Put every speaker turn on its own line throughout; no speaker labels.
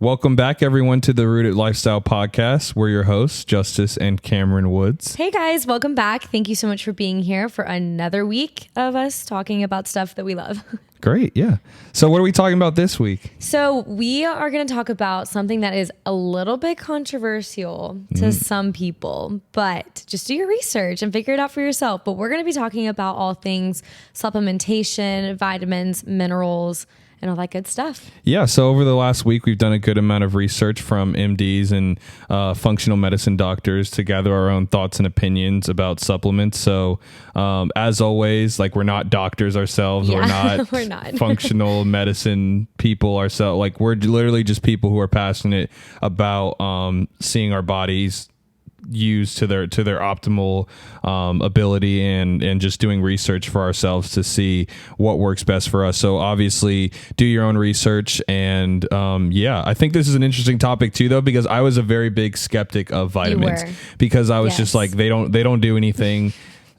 Welcome back, everyone, to the Rooted Lifestyle Podcast. We're your hosts, Justus and Camryn Woods.
Hey, guys. Welcome back. Thank you so much for being here for another week of us talking about stuff that we love.
Great, yeah. So what are we talking about this week?
So we are going to talk about something that is a little bit controversial to some people, but just do your research and figure it out for yourself. But we're going to be talking about all things supplementation, vitamins, minerals, and all that good stuff. Yeah.
So over the last week, we've done a good amount of research from MDs and functional medicine doctors to gather our own thoughts and opinions about supplements. So as always, like, we're not doctors ourselves.
Yeah,
we're not functional medicine people ourselves. Like, we're literally just people who are passionate about seeing our bodies used to their optimal ability and just doing research for ourselves to see what works best for us. So obviously do your own research. And I think this is an interesting topic too, though, because I was a very big skeptic of vitamins because I was just like, they don't do anything.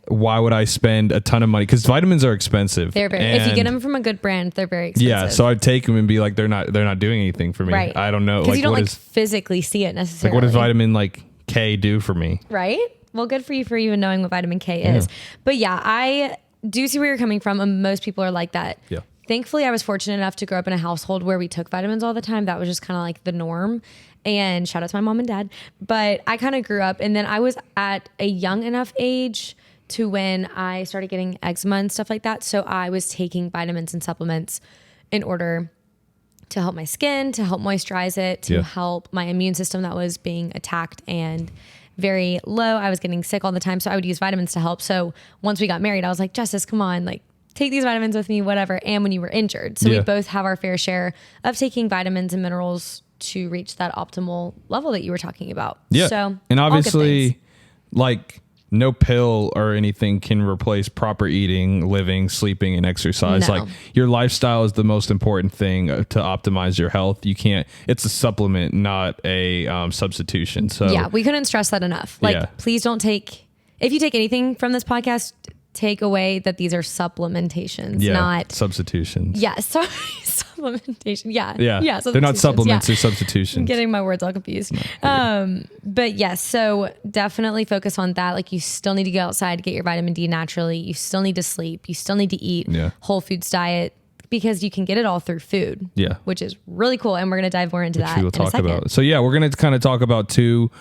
Why would I spend a ton of money? Because vitamins are expensive.
They're very, if you get them from a good brand, they're very expensive.
Yeah, so I'd take them and be like, they're not doing anything for me.
Right.
I don't know.
Because you don't physically see it necessarily.
Like, what does vitamin K do for me?
Right? Well, good for you for even knowing what vitamin K is. But yeah, I do see where you're coming from. And most people are like that.
Yeah.
Thankfully, I was fortunate enough to grow up in a household where we took vitamins all the time. That was just kind of like the norm. And shout out to my mom and dad. But I kind of grew up, and then I was at a young enough age to when I started getting eczema and stuff like that. So I was taking vitamins and supplements in order to help my skin, to help moisturize it, to help my immune system that was being attacked and very low. I was getting sick all the time, so I would use vitamins to help. So once we got married, I was like, Justus, come on, like, take these vitamins with me, whatever. And when you were injured. So we both have our fair share of taking vitamins and minerals to reach that optimal level that you were talking about.
Yeah.
So,
and obviously, like, no pill or anything can replace proper eating, living, sleeping, and exercise.
No.
Like, your lifestyle is the most important thing to optimize your health. It's a supplement, not a substitution. So
yeah, we couldn't stress that enough. Like, please don't if you take anything from this podcast, take away that these are supplementations, not
substitutions.
Yeah, sorry, supplementation. Yeah.
They're not supplements; they're substitutions.
I'm getting my words all confused. But yes, so definitely focus on that. Like, you still need to go outside to get your vitamin D naturally. You still need to sleep. You still need to eat whole foods diet, because you can get it all through food. Yeah, which is really cool, and we're going to dive more into that in a second.
So we're going to kind of talk about two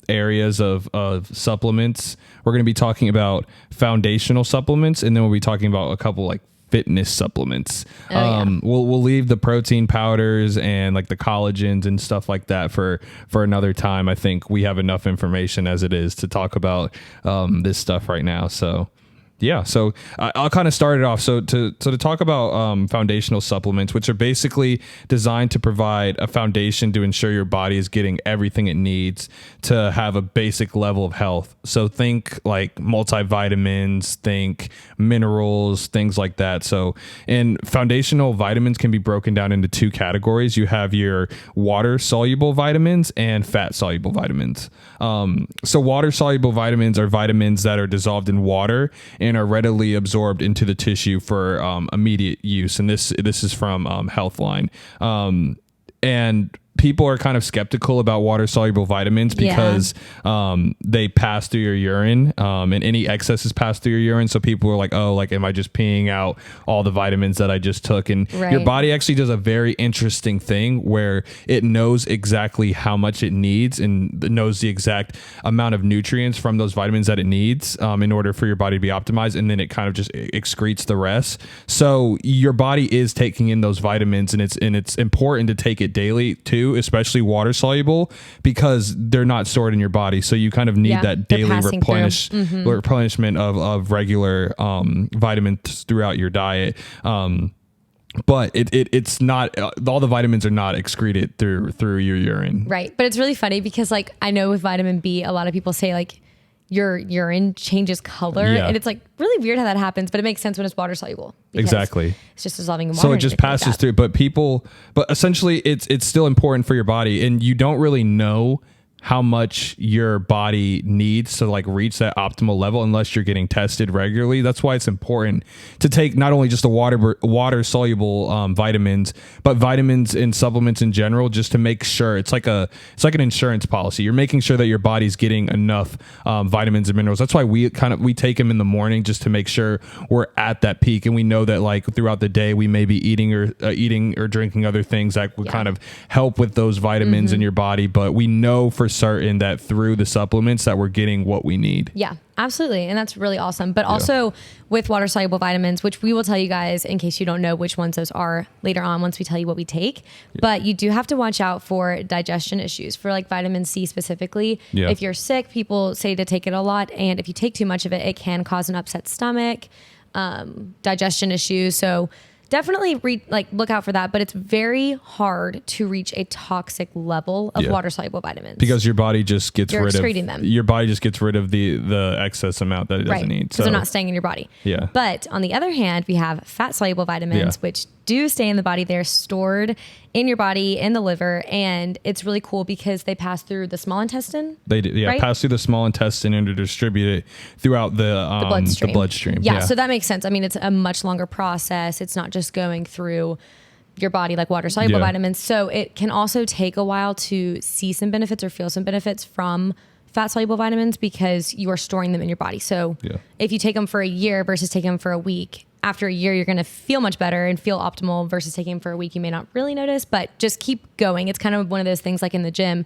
areas of supplements. We're going to be talking about foundational supplements, and then we'll be talking about a couple like fitness supplements. We'll leave the protein powders and like the collagens and stuff like that for another time. I think we have enough information as it is to talk about this stuff right now. So so I'll kind of start it off. So to talk about foundational supplements, which are basically designed to provide a foundation to ensure your body is getting everything it needs to have a basic level of health. So think like multivitamins, think minerals, things like that. So, and foundational vitamins can be broken down into two categories. You have your water soluble vitamins and fat soluble vitamins. So water soluble vitamins are vitamins that are dissolved in water and are readily absorbed into the tissue for immediate use. And this is from Healthline. And people are kind of skeptical about water soluble vitamins because they pass through your urine, and any excesses pass through your urine. So people are like, oh, like, am I just peeing out all the vitamins that I just took? And your body actually does a very interesting thing where it knows exactly how much it needs and knows the exact amount of nutrients from those vitamins that it needs in order for your body to be optimized. And then it kind of just excretes the rest. So your body is taking in those vitamins, and it's important to take it daily too, especially water soluble, because they're not stored in your body. So you kind of need that daily replenishment of regular vitamins throughout your diet. But it's not, all the vitamins are not excreted through your urine.
Right. But it's really funny because, like, I know with vitamin B, a lot of people say like your urine changes color, and it's like really weird how that happens, but it makes sense when it's water soluble.
Exactly.
It's just dissolving in water.
So it just passes through, but essentially it's still important for your body, and you don't really know how much your body needs to like reach that optimal level unless you're getting tested regularly. That's why it's important to take not only just the water soluble vitamins, but vitamins and supplements in general, just to make sure it's like an insurance policy. You're making sure that your body's getting enough vitamins and minerals. That's why we take them in the morning, just to make sure we're at that peak. And we know that like throughout the day we may be eating or drinking other things that would kind of help with those vitamins in your body, but we know for certain that through the supplements that we're getting what we need.
Yeah, absolutely. And that's really awesome. But also with water soluble vitamins, which we will tell you guys in case you don't know which ones those are later on once we tell you what we take. But you do have to watch out for digestion issues for like vitamin C specifically. If you're sick, people say to take it a lot. And if you take too much of it, it can cause an upset stomach, digestion issues. So definitely look out for that, but it's very hard to reach a toxic level of water soluble vitamins
because your body just gets rid
excreting them.
Your body just gets rid of the excess amount that it doesn't need.
Because they're not staying in your body.
Yeah.
But on the other hand, we have fat soluble vitamins, which do stay in the body. They're stored in your body, in the liver, and it's really cool because they pass through the small intestine.
They do, right? Pass through the small intestine and are distributed throughout the bloodstream.
Yeah, so that makes sense. I mean, it's a much longer process. It's not just going through your body like water soluble vitamins. So it can also take a while to see some benefits or feel some benefits from fat soluble vitamins because you are storing them in your body. So if you take them for a year versus taking them for a week, after a year, you're going to feel much better and feel optimal versus taking them for a week. You may not really notice, but just keep going. It's kind of one of those things like in the gym.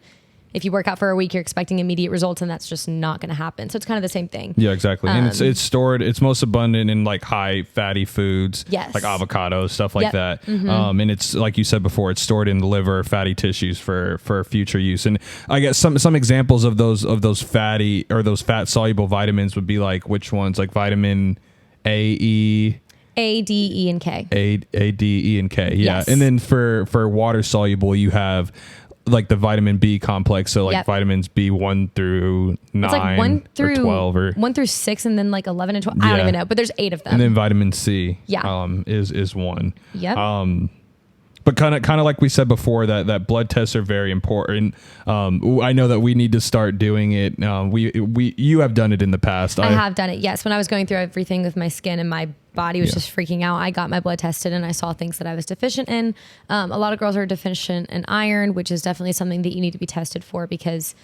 If you work out for a week, you're expecting immediate results, and that's just not going to happen. So it's kind of the same thing.
Yeah, exactly. And it's stored. It's most abundant in like high fatty foods, like avocados, stuff like that. And it's like you said before, it's stored in the liver, fatty tissues for future use. And I guess some examples of those fatty or those fat soluble vitamins would be like which ones, like vitamin A, D, E, and K. A, D, E, and K. Yeah.
Yes.
And then for water soluble, you have like the vitamin B complex. So like vitamins B1 through 9
it's like 1 through
12 or
1 through 6 and then like 11 and 12. I don't even know, but there's 8 of them.
And then vitamin C is one.
Yep.
But kind of like we said before, that blood tests are very important. I know that we need to start doing it. You have done it in the past.
I have done it. Yes. When I was going through everything with my skin and my body was just freaking out, I got my blood tested and I saw things that I was deficient in. A lot of girls are deficient in iron, which is definitely something that you need to be tested for because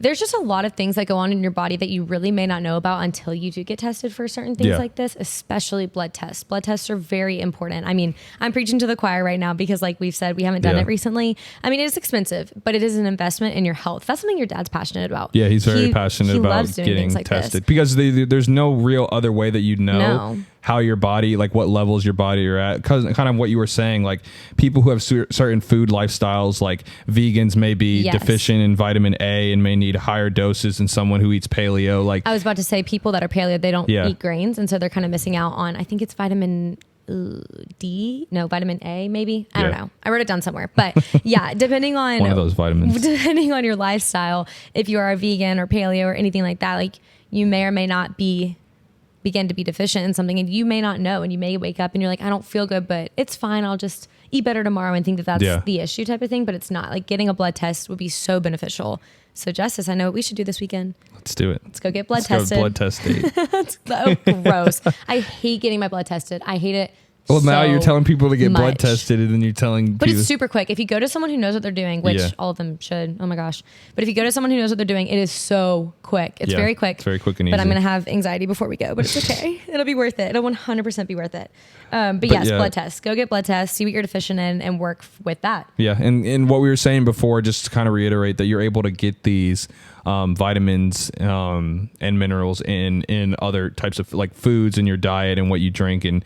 there's just a lot of things that go on in your body that you really may not know about until you do get tested for certain things like this, especially blood tests. Blood tests are very important. I mean, I'm preaching to the choir right now because like we've said, we haven't done it recently. I mean, it is expensive, but it is an investment in your health. That's something your dad's passionate about.
Yeah, he's very passionate about getting tested because there's no real other way that you know how your body, like what levels your body are at. Because kind of what you were saying, like people who have certain food lifestyles, like vegans may be deficient in vitamin A and may need higher doses than someone who eats paleo. Like
I was about to say, people that are paleo, they don't eat grains, and so they're kind of missing out on, I think it's vitamin vitamin A, maybe. I don't know. I wrote it down somewhere. But depending on
one of those vitamins.
Depending on your lifestyle, if you are a vegan or paleo or anything like that, like you may or may not begin to be deficient in something, and you may not know, and you may wake up and you're like, I don't feel good, but it's fine. I'll just eat better tomorrow and think that that's the issue type of thing, but it's not. Like getting a blood test would be so beneficial. So Justus, I know what we should do this weekend.
Let's do it.
Let's go get blood tested.
Go blood test date.
It's so gross. I hate getting my blood tested. I hate it.
Well, now you're telling people to get
much.
blood tested, and then you're telling
But
people.
it's super quick. If you go to someone who knows what they're doing, which all of them should, oh my gosh. But if you go to someone who knows what they're doing, it is so quick. It's very quick.
It's very quick and easy.
But I'm going to have anxiety before we go, but it's okay. It'll be worth it. It'll 100% be worth it. But yes, blood tests. Go get blood tests, see what you're deficient in, and work with that. Yeah,
and what we were saying before, just to kind of reiterate that you're able to get these vitamins and minerals in other types of like foods in your diet and what you drink, and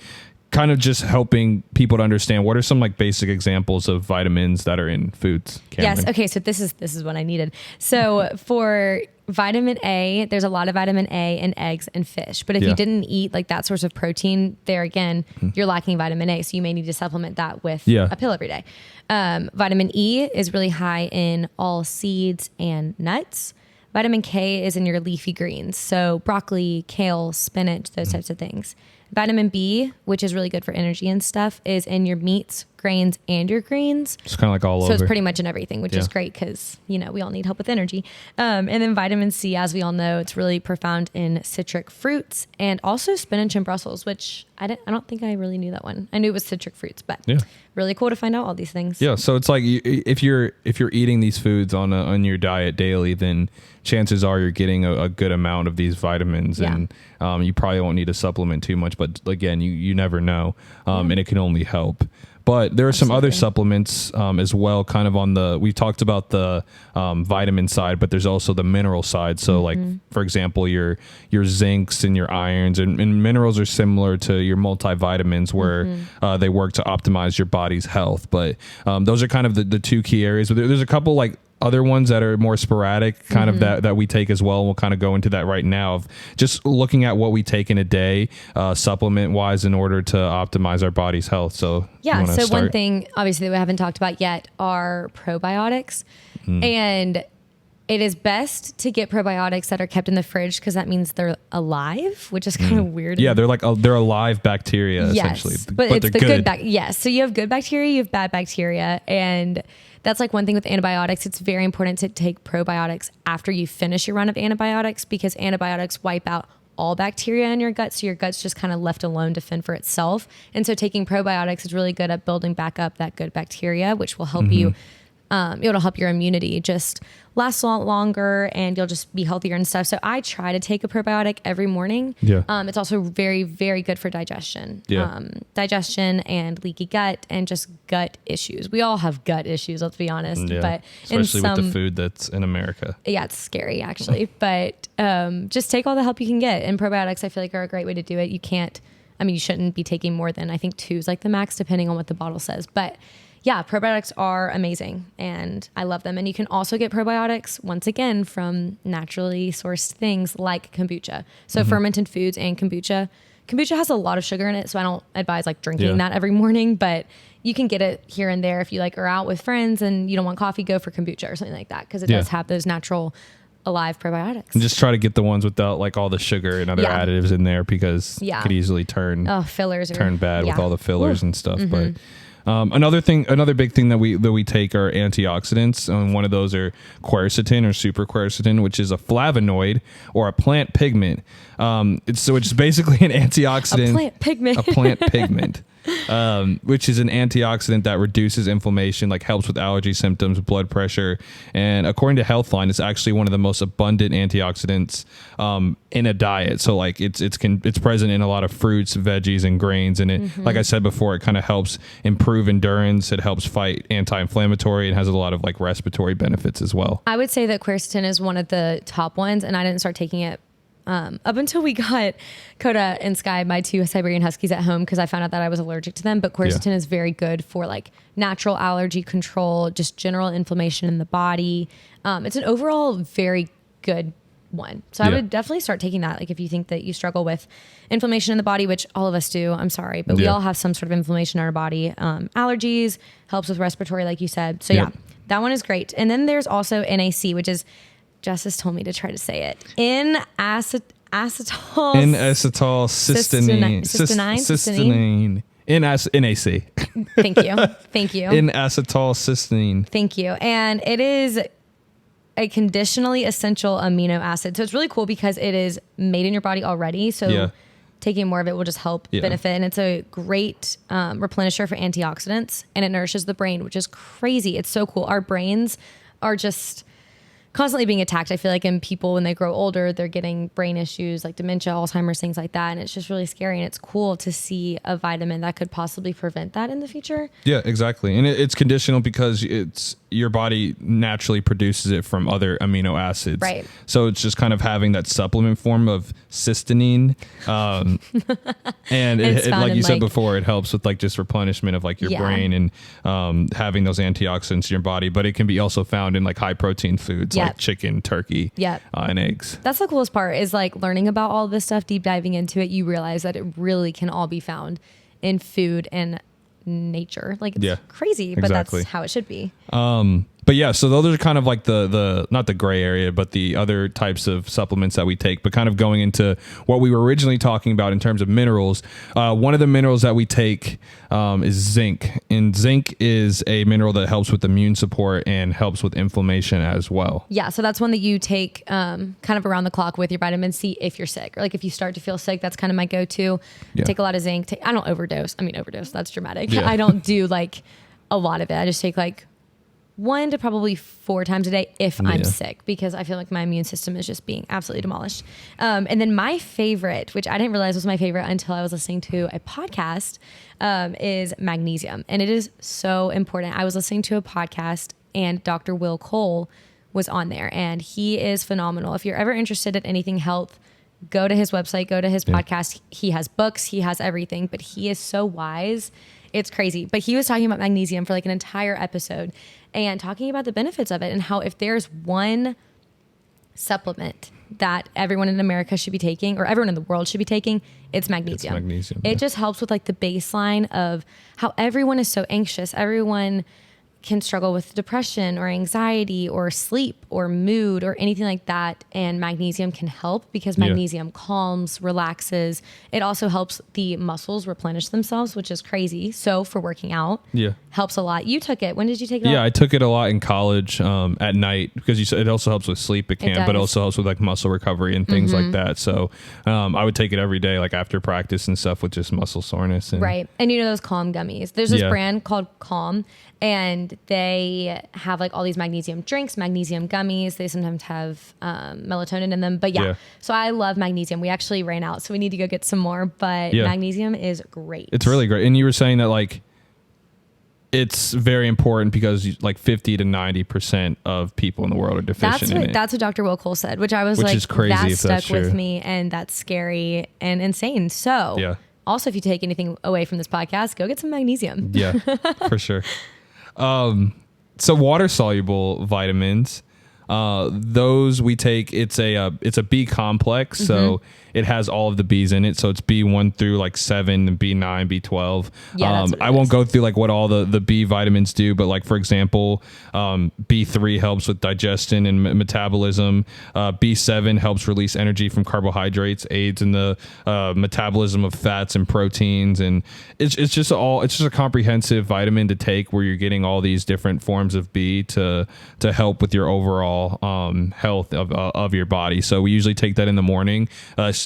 kind of just helping people to understand what are some like basic examples of vitamins that are in foods. Camryn.
Yes. Okay. So this is what I needed. So for vitamin A, there's a lot of vitamin A in eggs and fish. But if you didn't eat like that source of protein, there again, you're lacking vitamin A. So you may need to supplement that with a pill every day. Vitamin E is really high in all seeds and nuts. Vitamin K is in your leafy greens. So broccoli, kale, spinach, those types of things. Vitamin B, which is really good for energy and stuff, is in your meats, grains and your greens.
It's kind of like all
So
over.
it's pretty much in everything, which is great because, we all need help with energy. And then vitamin C, as we all know, it's really profound in citric fruits and also spinach and Brussels, which I don't think I really knew that one. I knew it was citric fruits, but really cool to find out all these things.
Yeah. So it's like if you're eating these foods on your diet daily, then chances are you're getting a good amount of these vitamins, and you probably won't need to supplement too much. But again, you never know, and it can only help. But there are some other supplements as well, kind of we talked about the vitamin side, but there's also the mineral side. So like, for example, your zincs and your irons and minerals are similar to your multivitamins where they work to optimize your body's health. But those are kind of the two key areas. But there's a couple like other ones that are more sporadic kind of that we take as well. And we'll kind of go into that right now of just looking at what we take in a day, supplement wise, in order to optimize our body's health. So
so one thing obviously that we haven't talked about yet are probiotics, and it is best to get probiotics that are kept in the fridge because that means they're alive, which is kind of weird.
Yeah, they're alive bacteria essentially,
but it's the good yes. So you have good bacteria, you have bad bacteria, and that's like one thing with antibiotics. It's very important to take probiotics after you finish your run of antibiotics because antibiotics wipe out all bacteria in your gut. So your gut's just kind of left alone to fend for itself. And so taking probiotics is really good at building back up that good bacteria, which will help you. It'll help your immunity just last a lot longer and you'll just be healthier and stuff. So I try to take a probiotic every morning.
Yeah.
It's also very, very good for digestion.
Yeah.
Digestion and leaky gut and just gut issues. We all have gut issues, let's be honest.
Yeah.
But
especially with the food that's in America.
Yeah, it's scary actually. But just take all the help you can get. And probiotics I feel like are a great way to do it. You shouldn't be taking more than I think 2 is like the max depending on what the bottle says. But yeah, probiotics are amazing and I love them. And you can also get probiotics, once again, from naturally sourced things like kombucha. So fermented foods and kombucha. Kombucha has a lot of sugar in it, so I don't advise like drinking that every morning, but you can get it here and there if you like are out with friends and you don't want coffee, go for kombucha or something like that because it does have those natural alive probiotics.
And just try to get the ones without like all the sugar and other additives in there because it could easily turn bad with all the fillers and stuff. But another big thing that we take are antioxidants, and one of those are quercetin or super quercetin, which is a flavonoid or a plant pigment. It's basically an antioxidant. A plant pigment. Which is an antioxidant that reduces inflammation, like helps with allergy symptoms, blood pressure, and according to Healthline, it's actually one of the most abundant antioxidants in a diet. So like it's present in a lot of fruits, veggies, and grains, and it, like I said before, it kind of helps improve endurance. It helps fight anti-inflammatory and has a lot of like respiratory benefits as well.
I would say that quercetin is one of the top ones, and I didn't start taking it up until we got Coda and Sky, my 2 Siberian Huskies, at home because I found out that I was allergic to them. But quercetin is very good for like natural allergy control, just general inflammation in the body. It's an overall very good one. So I would definitely start taking that. Like if you think that you struggle with inflammation in the body, which all of us do, I'm sorry, but we all have some sort of inflammation in our body. Allergies, helps with respiratory, like you said. So that one is great. And then there's also NAC, which is, Justice told me to try to say it. N-acetylcysteine.
NAC.
Thank you.
N-acetylcysteine.
Thank you. And it is a conditionally essential amino acid. So it's really cool because it is made in your body already. So taking more of it will just help benefit. And it's a great replenisher for antioxidants, and it nourishes the brain, which is crazy. It's so cool. Our brains are just constantly being attacked. I feel like in people when they grow older, they're getting brain issues like dementia, Alzheimer's, things like that. And it's just really scary. And it's cool to see a vitamin that could possibly prevent that in the future.
Yeah, exactly. And it's conditional because your body naturally produces it from other amino acids.
Right.
So it's just kind of having that supplement form of cysteine. And it, like you said before, it helps with like just replenishment of like your brain and having those antioxidants in your body. But it can be also found in like high protein foods like chicken, turkey, and eggs.
That's the coolest part is like learning about all this stuff, deep diving into it. You realize that it really can all be found in food and nature. Like it's crazy, but that's how it should be.
But But yeah, so those are kind of like the not the gray area, but the other types of supplements that we take. But kind of going into what we were originally talking about in terms of minerals, one of the minerals that we take is zinc. And zinc is a mineral that helps with immune support and helps with inflammation as well.
Yeah, so that's one that you take kind of around the clock with your vitamin C if you're sick. Or like if you start to feel sick, that's kind of my go-to.
Yeah.
Take a lot of zinc. I don't overdose. I mean, overdose, that's dramatic.
Yeah.
I don't do like a lot of it. I just take like 1 to probably 4 times a day if I'm sick, because I feel like my immune system is just being absolutely demolished. And then my favorite, which I didn't realize was my favorite until I was listening to a podcast, is magnesium. And it is so important. I was listening to a podcast and Dr. Will Cole was on there, and he is phenomenal. If you're ever interested in anything health, go to his website, go to his podcast. He has books, he has everything, but he is so wise. It's crazy. But he was talking about magnesium for like an entire episode and talking about the benefits of it and how if there's one supplement that everyone in America should be taking or everyone in the world should be taking, it's magnesium.
It's magnesium.
It just helps with like the baseline of how everyone is so anxious. Everyone can struggle with depression or anxiety or sleep or mood or anything like that. And magnesium can help because magnesium calms, relaxes. It also helps the muscles replenish themselves, which is crazy. So for working out, helps a lot. You took it. When did you take it?
Yeah, I took it a lot in college at night because you said it also helps with sleep. It can, but also helps with like muscle recovery and things like that. So I would take it every day, like after practice and stuff with just muscle soreness. And
right. And you know those Calm gummies. There's this brand called Calm, and they have like all these magnesium drinks, magnesium gummies. They sometimes have melatonin in them. But so I love magnesium. We actually ran out, so we need to go get some more. But magnesium is great.
It's really great. And you were saying that like it's very important because like 50 to 90% of people in the world are deficient in it.
That's what Dr. Will Cole said, which I was
is crazy
that
if that's
stuck with
true.
me, and that's scary and insane. So also, if you take anything away from this podcast, go get some magnesium.
Yeah, for sure. So water soluble vitamins, those we take, it's a B complex. So it has all of the B's in it. So it's B1 through like 7 and B9, B12. I won't go through like what all the B vitamins do, but like, for example, B3 helps with digestion and metabolism. B7 helps release energy from carbohydrates, aids in the metabolism of fats and proteins. And it's just a comprehensive vitamin to take where you're getting all these different forms of B to help with your overall health of your body. So we usually take that in the morning,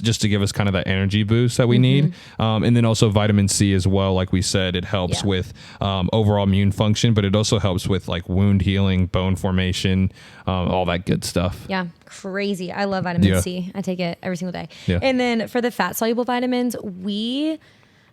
just to give us kind of that energy boost that we need. And then also vitamin C as well. Like we said, it helps with overall immune function, but it also helps with like wound healing, bone formation, all that good stuff. Yeah.
Crazy. I love vitamin C. I take it every single day. And then for the fat soluble vitamins, we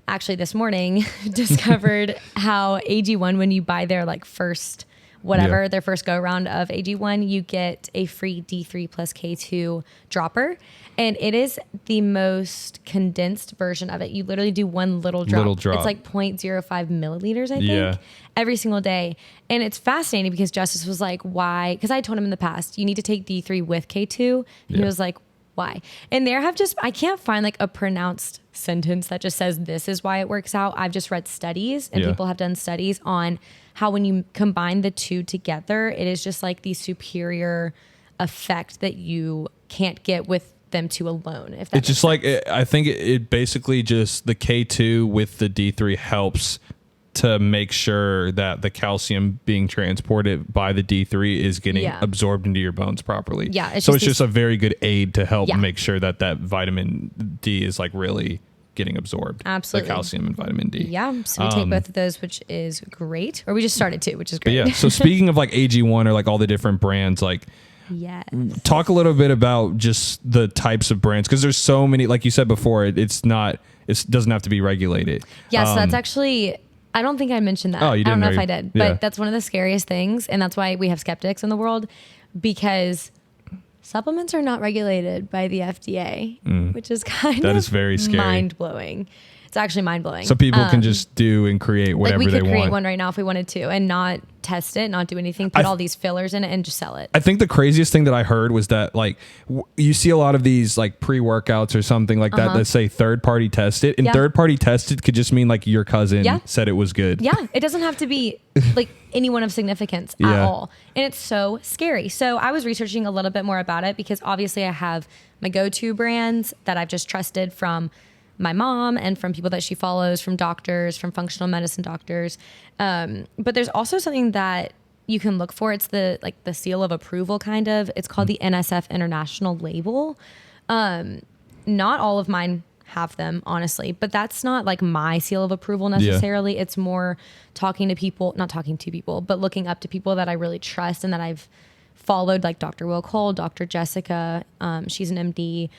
actually this morning discovered how AG1, when you buy their like first their first go around of AG1, you get a free D3 plus K2 dropper. And it is the most condensed version of it. You literally do one little drop. It's like 0.05 milliliters, I think, every single day. And it's fascinating because Justus was like, why? Because I told him in the past, you need to take D3 with K2. And he was like, why? And I can't find like a pronounced sentence that just says this is why it works out. I've just read studies, and people have done studies on how when you combine the two together, it is just like the superior effect that you can't get with them two alone. If it's just like,
I think it basically just the K2 with the D3 helps to make sure that the calcium being transported by the D3 is getting absorbed into your bones properly. Yeah. It's just a very good aid to help make sure that vitamin D is like really getting absorbed. Absolutely. The calcium and vitamin D.
Yeah. So we take both of those, which is great. Or we just started to, which is great.
Yeah. So speaking of like AG1 or like all the different brands, like talk a little bit about just the types of brands, because there's so many, like you said before, it doesn't have to be regulated.
Yeah. So that's actually, I don't think I mentioned that.
Oh, you didn't?
I don't know if I did, but that's one of the scariest things. And that's why we have skeptics in the world, because supplements are not regulated by the FDA, which is kind of
very scary.
Mind blowing. It's actually mind blowing.
So people can just do and create whatever
like we
they
could
want.
create one right now if we wanted to, and not test it, not do anything, put all these fillers in it, and just sell it.
I think the craziest thing that I heard was that like you see a lot of these like pre-workouts or something like that say third party tested, and third party tested could just mean like your cousin said it was good.
Yeah, it doesn't have to be like anyone of significance at all, and it's so scary. So I was researching a little bit more about it because obviously I have my go-to brands that I've just trusted from my mom and from people that she follows, from doctors, from functional medicine doctors. But there's also something that you can look for. It's the seal of approval kind of. It's called the NSF International label. Not all of mine have them, honestly, but that's not like my seal of approval necessarily. It's more not talking to people, but looking up to people that I really trust and that I've followed, like Dr. Will Cole, Dr. Jessica. She's an MD.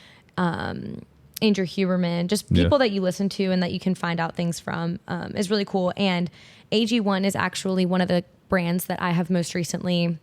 Andrew Huberman, just people that you listen to and that you can find out things from is really cool. And AG1 is actually one of the brands that I have most recently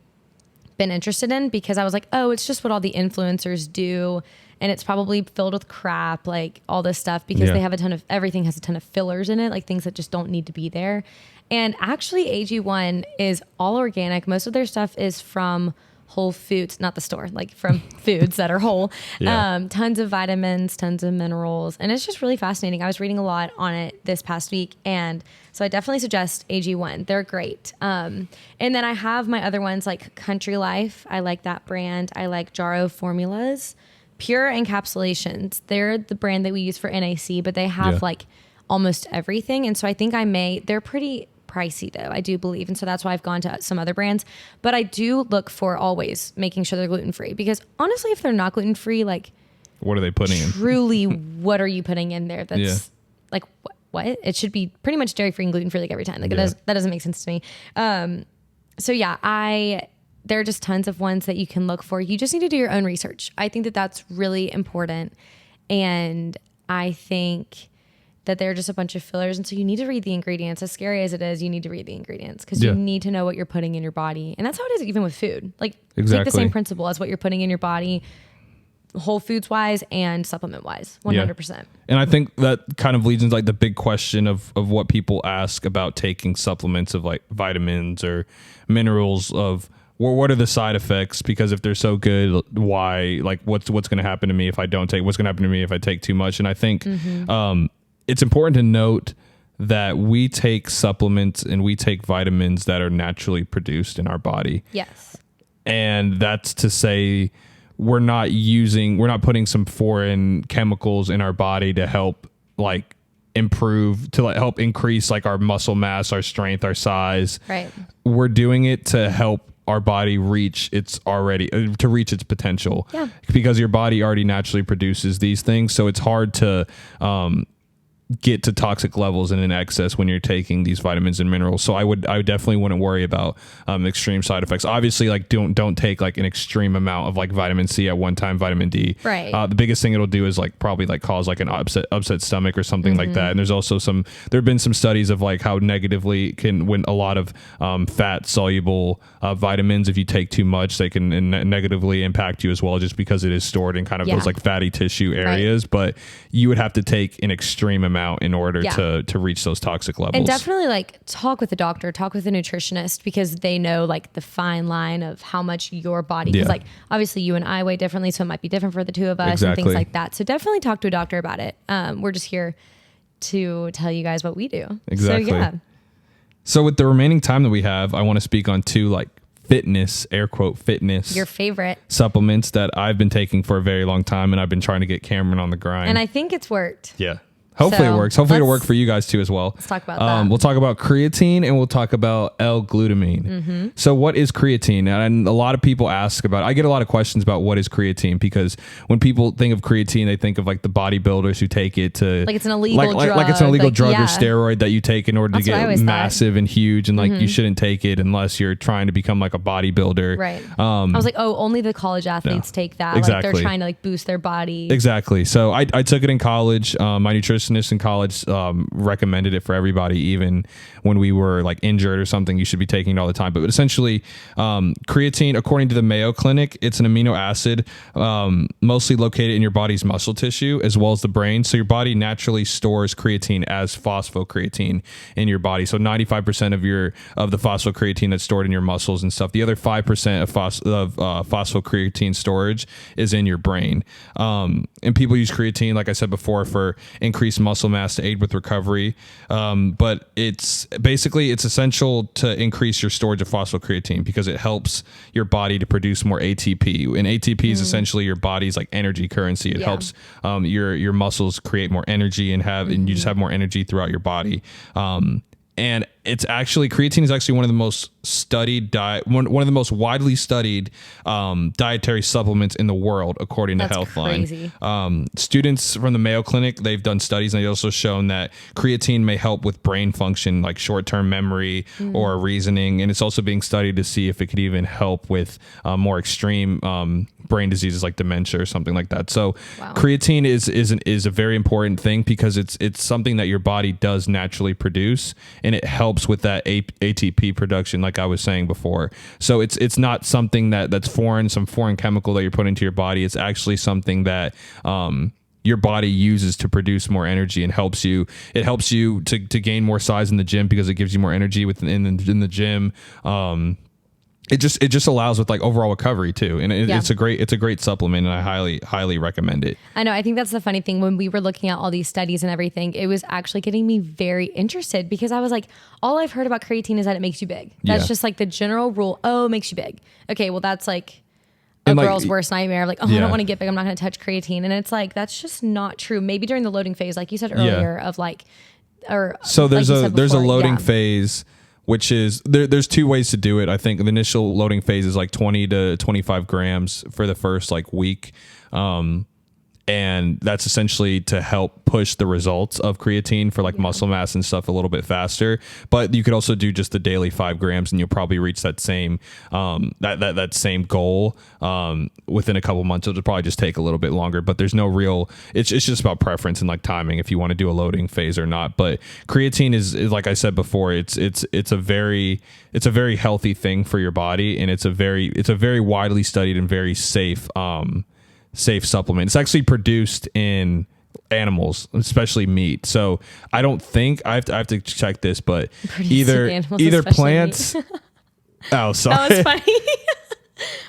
been interested in because I was like, oh, it's just what all the influencers do. And it's probably filled with crap, like all this stuff, because they have everything has a ton of fillers in it, like things that just don't need to be there. And actually AG1 is all organic. Most of their stuff is from Whole Foods, not the store, like from foods that are whole. Tons of vitamins, tons of minerals. And it's just really fascinating. I was reading a lot on it this past week. And so I definitely suggest AG1. They're great. And then I have my other ones like Country Life. I like that brand. I like Jarrow Formulas. Pure Encapsulations. They're the brand that we use for NAC, but they have like almost everything. And so I think they're pretty pricey though, I do believe. And so that's why I've gone to some other brands, but I do look for always making sure they're gluten-free, because honestly, if they're not gluten-free, like
what are they putting in?
Truly, what are you putting in there? That's like, what? It should be pretty much dairy-free and gluten-free like every time. Like that doesn't make sense to me. So yeah, there are just tons of ones that you can look for. You just need to do your own research. I think that that's really important. And I think that they're just a bunch of fillers. And so you need to read the ingredients. As scary as it is, you need to read the ingredients because you need to know what you're putting in your body. And that's how it is even with food. Like take the same principle as what you're putting in your body, whole foods wise and supplement wise, 100%.
Yeah. And I think that kind of leads into like the big question of what people ask about taking supplements of like vitamins or minerals of, well, what are the side effects? Because if they're so good, why, like what's going to happen to me if I don't take, what's going to happen to me if I take too much? And I think, it's important to note that we take supplements and we take vitamins that are naturally produced in our body.
Yes.
And that's to say we're not putting some foreign chemicals in our body to help like improve, to like help increase like our muscle mass, our strength, our size.
Right.
We're doing it to help our body reach its potential. Yeah. Because your body already naturally produces these things. So it's hard to, get to toxic levels in an excess when you're taking these vitamins and minerals. So I definitely wouldn't worry about extreme side effects. Obviously, like don't take like an extreme amount of like vitamin C at one time, vitamin D.
Right.
The biggest thing it'll do is like probably like cause like an upset stomach or something like that. And there's also there have been some studies of like how negatively when a lot of fat soluble vitamins, if you take too much, they can negatively impact you as well, just because it is stored in kind of those like fatty tissue areas. Right. But you would have to take an extreme amount in order to reach those toxic levels.
And definitely like talk with a doctor, talk with a nutritionist, because they know like the fine line of how much your body, because like obviously you and I weigh differently, so it might be different for the two of us and things like that. So definitely talk to a doctor about it. We're just here to tell you guys what we do.
Exactly.
So yeah.
So with the remaining time that we have, I want to speak on two like fitness, air quote fitness,
your favorite
supplements that I've been taking for a very long time, and I've been trying to get Camryn on the grind.
And I think it's worked.
Yeah. Hopefully it works. Hopefully it'll work for you guys too as well.
Let's talk about that.
We'll talk about creatine and we'll talk about L-glutamine. So what is creatine? And a lot of people ask about, I get a lot of questions about what is creatine, because when people think of creatine, they think of like the bodybuilders who take it to
like it's an illegal drug.
Like it's an illegal drug or steroid that you take in order to get massive and huge, and like you shouldn't take it unless you're trying to become like a bodybuilder.
Right. I was like, oh, only the college athletes take that.
Exactly.
Like they're trying to like boost their body.
Exactly. So I took it in college. My nutritionist nutritionists in college recommended it for everybody, even when we were like injured or something. You should be taking it all the time. But essentially, creatine, according to the Mayo Clinic, it's an amino acid mostly located in your body's muscle tissue as well as the brain. So your body naturally stores creatine as phosphocreatine in your body. So 95% of the phosphocreatine that's stored in your muscles and stuff. The other 5% of phosphocreatine storage is in your brain. And people use creatine, like I said before, for increased muscle mass to aid with recovery. But it's essential to increase your storage of phosphocreatine because it helps your body to produce more ATP. And ATP is essentially your body's like energy currency. It helps your muscles create more energy and you just have more energy throughout your body. And it's actually, creatine is actually one of the most studied one of the most widely studied dietary supplements in the world, according to Healthline. Students from the Mayo Clinic, they've done studies, and they've also shown that creatine may help with brain function, like short-term memory or reasoning. And it's also being studied to see if it could even help with more extreme brain diseases like dementia or something like that. So creatine is a very important thing because it's something that your body does naturally produce, and it helps with that ATP production, like I was saying before. So it's not something that's foreign, some foreign chemical that you're putting into your body. It's actually something that your body uses to produce more energy and helps you. It helps you to gain more size in the gym because it gives you more energy in the gym. It just allows with like overall recovery too. And it's a great supplement, and I highly recommend it.
I know. I think that's the funny thing. When we were looking at all these studies and everything, it was actually getting me very interested because I was like, all I've heard about creatine is that it makes you big. That's just like the general rule. Oh, it makes you big. Okay. Well, that's like a girl's worst nightmare. Like, I don't want to get big. I'm not going to touch creatine. And it's like, that's just not true. Maybe during the loading phase, like you said earlier of like, or
so there's a loading phase, which is there's two ways to do it. I think the initial loading phase is like 20 to 25 grams for the first like week. And that's essentially to help push the results of creatine for like muscle mass and stuff a little bit faster. But you could also do just the daily 5 grams, and you'll probably reach that same that same goal within a couple months. It'll probably just take a little bit longer, but there's no real. It's just about preference and like timing if you want to do a loading phase or not. But creatine is like I said before, it's a very healthy thing for your body, and it's a very widely studied and very safe supplement. It's actually produced in animals, especially meat. So I don't think I have to check this, but either plants. Oh, sorry.
That was funny.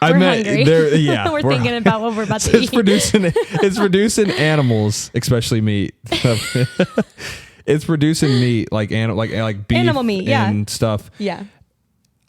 We're hungry. We're thinking about what we're about to eat.
It's producing animals, especially meat. It's producing meat like beef, animal meat, and stuff.
Yeah.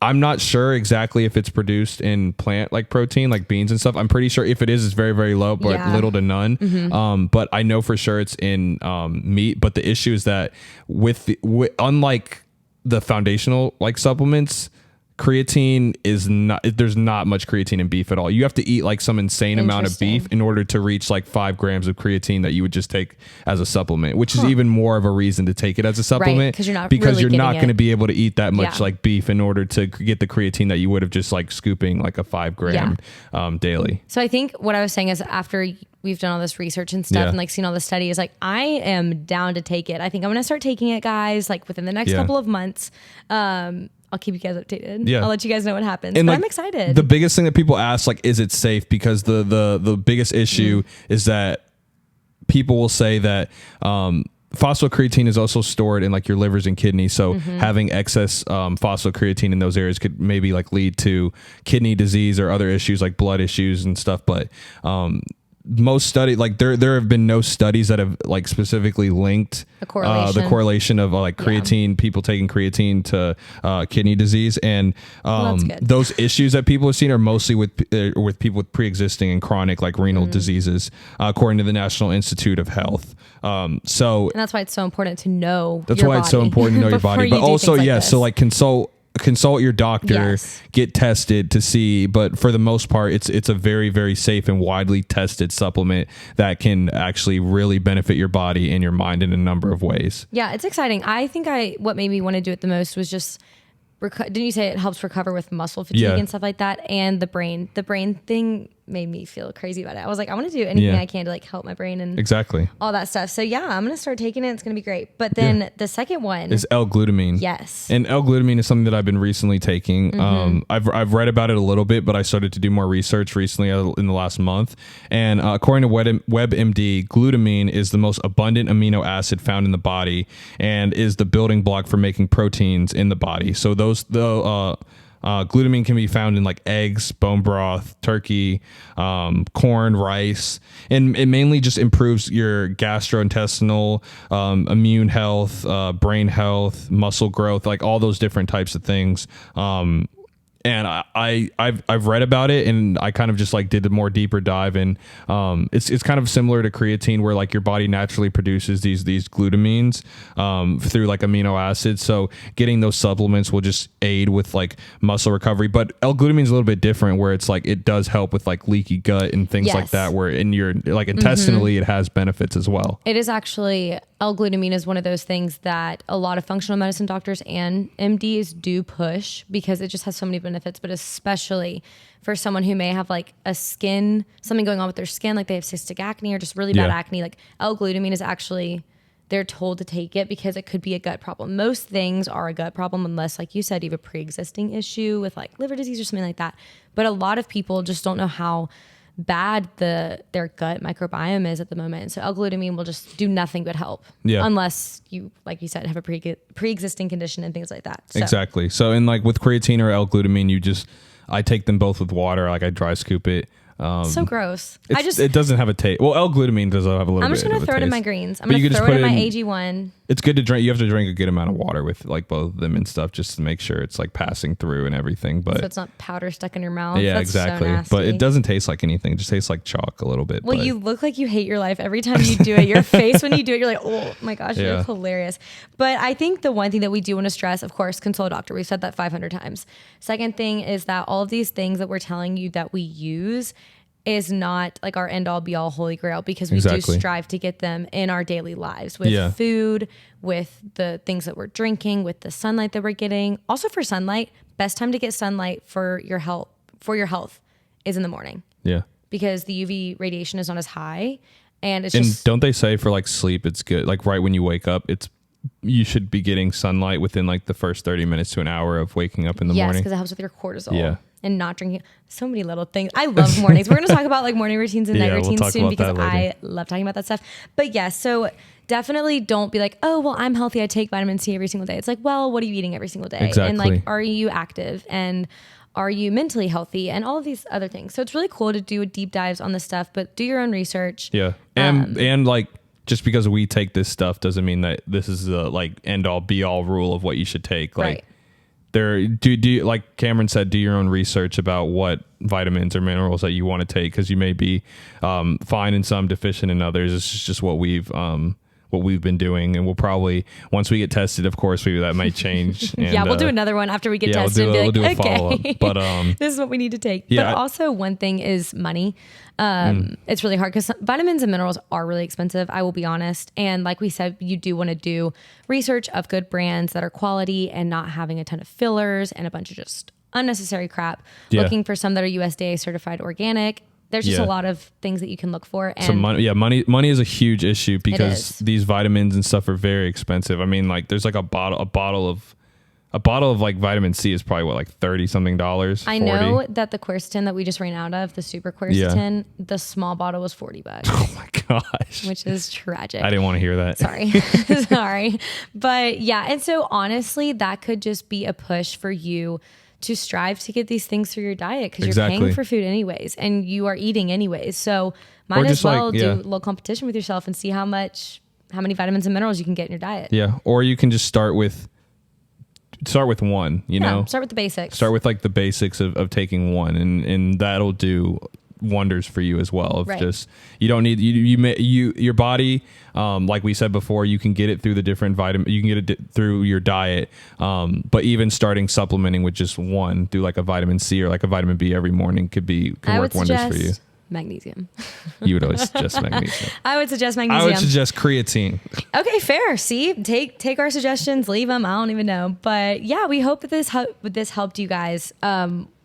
I'm not sure exactly if it's produced in plant like protein, like beans and stuff. I'm pretty sure if it is, it's very, very low, but little to none. But I know for sure it's in meat. But the issue is that unlike the foundational like supplements, creatine is not, there's not much creatine in beef at all. You have to eat like some insane amount of beef in order to reach like 5 grams of creatine that you would just take as a supplement, which is even more of a reason to take it as a supplement, because you're not going to be able to eat that much like beef in order to get the creatine that you would have just like scooping like a 5 gram daily.
So I think what I was saying is after we've done all this research and stuff and like seen all the studies, like I am down to take it. I think I'm going to start taking it, guys, like within the next couple of months. I'll keep you guys updated. Yeah. I'll let you guys know what happens. And but I'm excited.
The biggest thing that people ask, like, is it safe? Because the biggest issue is that people will say that phosphocreatine is also stored in like your livers and kidneys. So having excess phosphocreatine in those areas could maybe like lead to kidney disease or other issues like blood issues and stuff. But most study, like there have been no studies that have like specifically linked the correlation of like creatine, people taking creatine to kidney disease. And those issues that people have seen are mostly with people with pre-existing and chronic like renal diseases, according to the National Institute of Health. And
that's why it's so important to know.
That's why it's so important to know your body, but also so like consult your doctor, get tested to see. But for the most part, it's a very, very safe and widely tested supplement that can actually really benefit your body and your mind in a number of ways. Yeah,
it's exciting. I think what made me want to do it the most was just didn't you say it helps recover with muscle fatigue and stuff like that? And the brain thing made me feel crazy about it. I was like, I want to do anything I can to like help my brain and all that stuff. So yeah, I'm going to start taking it. It's going to be great. But then the second one
is L-glutamine.
Yes.
And L-glutamine is something that I've been recently taking. I've read about it a little bit, but I started to do more research recently in the last month. And according to WebMD, glutamine is the most abundant amino acid found in the body and is the building block for making proteins in the body. So glutamine can be found in like eggs, bone broth, turkey, corn, rice, and it mainly just improves your gastrointestinal, immune health, brain health, muscle growth, like all those different types of things. And I've read about it, and I kind of just like did a more deeper dive, and it's kind of similar to creatine, where like your body naturally produces these glutamines through like amino acids. So getting those supplements will just aid with like muscle recovery. But L-glutamine is a little bit different, where it's like it does help with like leaky gut and things like that, where in your like intestinally it has benefits as well.
It is actually, L-glutamine is one of those things that a lot of functional medicine doctors and MDs do push because it just has so many benefits, but especially for someone who may have like something going on with their skin, like they have cystic acne or just really bad acne, like L-glutamine is actually, they're told to take it because it could be a gut problem. Most things are a gut problem unless, like you said, you have a pre-existing issue with like liver disease or something like that. But a lot of people just don't know how bad their gut microbiome is at the moment. So L-glutamine will just do nothing but help. Yeah. Unless you, like you said, have a pre-existing condition and things like that. So.
Exactly. So in like with creatine or L-glutamine, I take them both with water. Like I dry scoop it.
So gross.
It doesn't have a taste. Well, L-glutamine does have a little bit.
I'm just going to throw it in my greens. I'm going to throw it in my AG1.
It's good to drink. You have to drink a good amount of water with like both of them and stuff, just to make sure it's like passing through and everything. But
so it's not powder stuck in your mouth.
Yeah,
That's
exactly.
So nasty.
But it doesn't taste like anything. It just tastes like chalk a little bit.
Well, you look like you hate your life every time you do it. Your face when you do it, you're like, oh my gosh, you look hilarious. But I think the one thing that we do want to stress, of course, consult a doctor. We've said that 500 times. Second thing is that all of these things that we're telling you that we use is not like our end all be all holy grail, because we do strive to get them in our daily lives with food, with the things that we're drinking, with the sunlight that we're getting. Also for sunlight, best time to get sunlight for your health is in the morning. Yeah. Because the UV radiation is not as high, and
don't they say for like sleep it's good, like right when you wake up, you should be getting sunlight within like the first 30 minutes to an hour of waking up in the morning?
Yes, because it helps with your cortisol. Yeah. And not drinking. So many little things. I love mornings. We're going to talk about like morning routines and night routines soon, because I love talking about that stuff. But yes, so definitely don't be like, oh, well, I'm healthy, I take vitamin C every single day. It's like, well, what are you eating every single day?
Exactly.
And like, are you active? And are you mentally healthy? And all of these other things. So it's really cool to do deep dives on this stuff, but do your own research.
Yeah. And like, just because we take this stuff doesn't mean that this is the like end all be all rule of what you should take. Like, do like Camryn said, do your own research about what vitamins or minerals that you want to take, because you may be fine in some, deficient in others. It's just what we've been doing, and we'll probably, once we get tested, of course, that might change. And,
we'll do another one after we get tested. We'll do a follow-up.
But
this is what we need to take. But also one thing is money. It's really hard because vitamins and minerals are really expensive, I will be honest. And like we said, you do want to do research of good brands that are quality and not having a ton of fillers and a bunch of just unnecessary crap. Looking for some that are USDA certified organic. There's just a lot of things that you can look for. And
so money is a huge issue, because these vitamins and stuff are very expensive. I mean, like there's like a bottle of like vitamin C is probably what, like $30 something.
I know that the quercetin that we just ran out of, the super quercetin, the small bottle was $40.
Oh my gosh.
Which is tragic.
I didn't want to hear that.
Sorry. Sorry. But yeah. And so honestly, that could just be a push for you to strive to get these things through your diet, because you're paying for food anyways and you are eating anyways. So might as well do a little competition with yourself and see how many vitamins and minerals you can get in your diet.
Yeah. Or you can just start with one, you know,
start with the basics.
Start with like the basics of taking one, and that'll do wonders for you as well. Just, you don't need, your body, like we said before, you can get it through the different you can get it through your diet. But even starting supplementing with just one, do like a vitamin C or like a vitamin B every morning can work wonders for you.
Magnesium.
You would always suggest magnesium.
I would suggest magnesium.
I would suggest creatine.
Okay, fair. See, take our suggestions, leave them. I don't even know. But yeah, we hope that this helped you guys.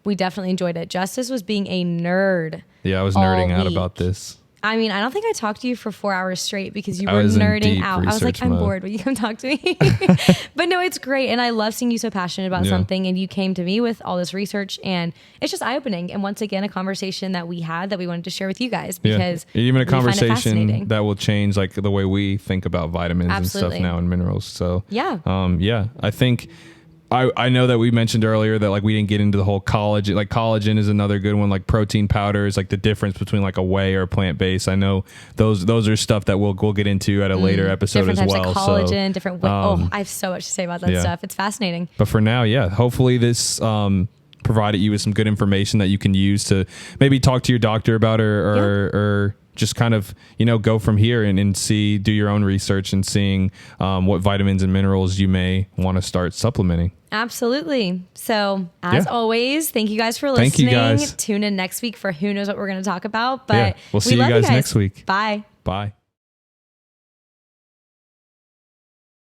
we definitely enjoyed it. Justus was being a nerd.
Yeah, I was nerding out about this.
I mean, I don't think I talked to you for 4 hours straight because you
I
were
was in
nerding
deep
out. I was like,
research
I'm
mode.
bored. Will you come talk to me? But no, it's great. And I love seeing you so passionate about
Yeah.
something. And you came to me with all this research. And it's just eye opening. And once again, a conversation that we had that we wanted to share with you guys because
even a
we find it
conversation
fascinating.
that will change like the way we think about vitamins
Absolutely.
and stuff now and minerals. So
Yeah.
I think I know that we mentioned earlier that like we didn't get into the whole collagen. Like collagen is another good one. Like protein powders, like the difference between like a whey or a plant based. I know those are stuff that we'll get into at a later episode
Different
as
types
well.
of collagen, different. I have so much to say about that
yeah.
stuff. It's fascinating.
But for now, yeah, hopefully this provided you with some good information that you can use to maybe talk to your doctor about or just kind of, go from here and do your own research and seeing what vitamins and minerals you may want to start supplementing.
Absolutely. So as always, thank you guys for listening.
Thank you guys.
Tune in next week for who knows what we're going to talk about. But
we'll see you
love
guys next week.
Bye.
Bye.